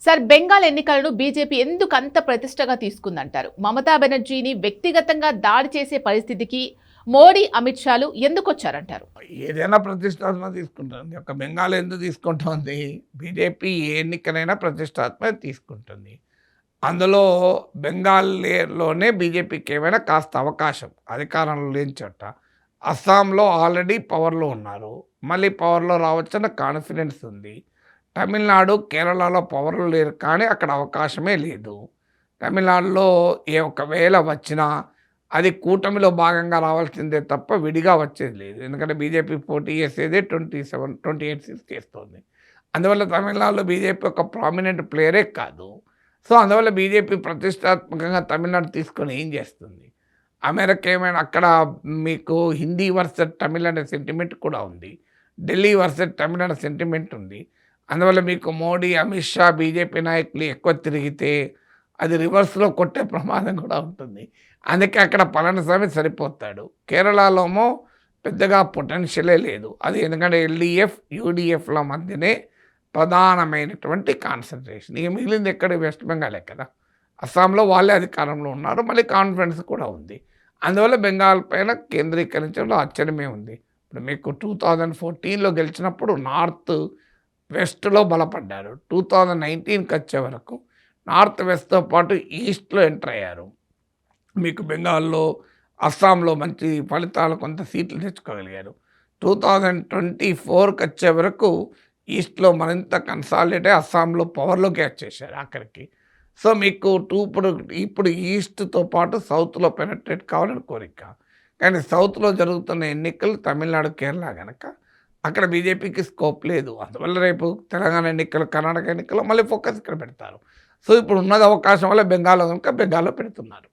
Sir, Bengal ఎన్నికలను BJP ఎందుకు అంత ప్రతిష్టగా తీసుకుందంటారు? మమతా బెనర్జీని వ్యక్తిగతంగా దాడి చేసే పరిస్థితికి మోడీ, అమిత్ షాలు ఎందుకు వచ్చారంటారు? ఏదైనా ప్రతిష్టాత్మక తీసుకుంటుంది. ఒక బెంగాల్ ఎందుకు తీసుకుంటుంది? బీజేపీ ఏ ఎన్నికనైనా ప్రతిష్టాత్మక తీసుకుంటుంది. అందులో బెంగాల్లోనే బీజేపీకి ఏమైనా కాస్త అవకాశం అధికారంలో లేని చోట. అస్సాంలో ఆల్రెడీ పవర్లో ఉన్నారు. మళ్ళీ పవర్లో రావచ్చన్న కాన్ఫిడెన్స్ ఉంది. తమిళనాడు, కేరళలో పవర్లో లేరు, కానీ అక్కడ అవకాశమే లేదు. తమిళనాడులో ఒకవేళ వచ్చినా అది కూటమిలో భాగంగా రావాల్సిందే తప్ప విడిగా వచ్చేది లేదు. ఎందుకంటే బీజేపీ పోటీ చేసేదే 28 సీట్స్ చేస్తుంది. అందువల్ల తమిళనాడులో బీజేపీ ఒక ప్రామినెంట్ ప్లేయరే కాదు. సో అందువల్ల బీజేపీ ప్రతిష్టాత్మకంగా తమిళనాడు తీసుకొని ఏం చేస్తుంది? అమెరికా ఏమైనా అక్కడ మీకు హిందీ వర్సెస్ తమిళ్ అనే సెంటిమెంట్ కూడా ఉంది. ఢిల్లీ వర్సెస్ తమిళ్ అనే సెంటిమెంట్ ఉంది. అందువల్ల మీకు మోడీ, అమిత్ షా, బీజేపీ నాయకులు ఎక్కువ తిరిగితే అది రివర్స్లో కొట్టే ప్రమాదం కూడా ఉంటుంది. అందుకే అక్కడ పళనిస్వామి సరిపోతాడు. కేరళలోమో పెద్దగా పొటెన్షియలే లేదు. అది ఎందుకంటే ఎల్డీఎఫ్, యూడీఎఫ్ల మధ్యనే ప్రధానమైనటువంటి కాన్సన్ట్రేషన్. ఇక మిగిలింది ఎక్కడ? వెస్ట్ బెంగాలే కదా. అస్సాంలో వాళ్ళే అధికారంలో ఉన్నారు, మళ్ళీ కాన్ఫిడెన్స్ కూడా ఉంది. అందువల్ల బెంగాల్ పైన కేంద్రీకరించడంలో ఆశ్చర్యమే ఉంది. ఇప్పుడు మీకు 2014లో గెలిచినప్పుడు నార్త్ వెస్ట్లో బలపడ్డారు. 2019కి వచ్చే వరకు నార్త్ వెస్ట్తో పాటు ఈస్ట్లో ఎంటర్ అయ్యారు. మీకు బెంగాల్లో, అస్సాంలో మంచి ఫలితాలు, కొంత సీట్లు తెచ్చుకోగలిగారు. 2024కి వచ్చే వరకు ఈస్ట్లో మరింత కన్సాలిడేట్ అయ్యి అస్సాంలో పవర్లోకి వచ్చేసారు ఆఖరికి. సో మీకు ఇప్పుడు ఈస్ట్తో పాటు సౌత్లో పెనట్రేట్ కావాలని కోరిక. కానీ సౌత్లో జరుగుతున్న ఎన్నికలు తమిళనాడు, కేరళ కనుక అక్కడ బీజేపీకి స్కోప్ లేదు. అందువల్ల రేపు తెలంగాణ ఎన్నికలు, కర్ణాటక ఎన్నికలు మళ్ళీ ఫోకస్ ఇక్కడ పెడతారు. సో ఇప్పుడు ఉన్నది అవకాశం వల్ల బెంగాల్లో కనుక బెంగాల్లో పెడుతున్నారు.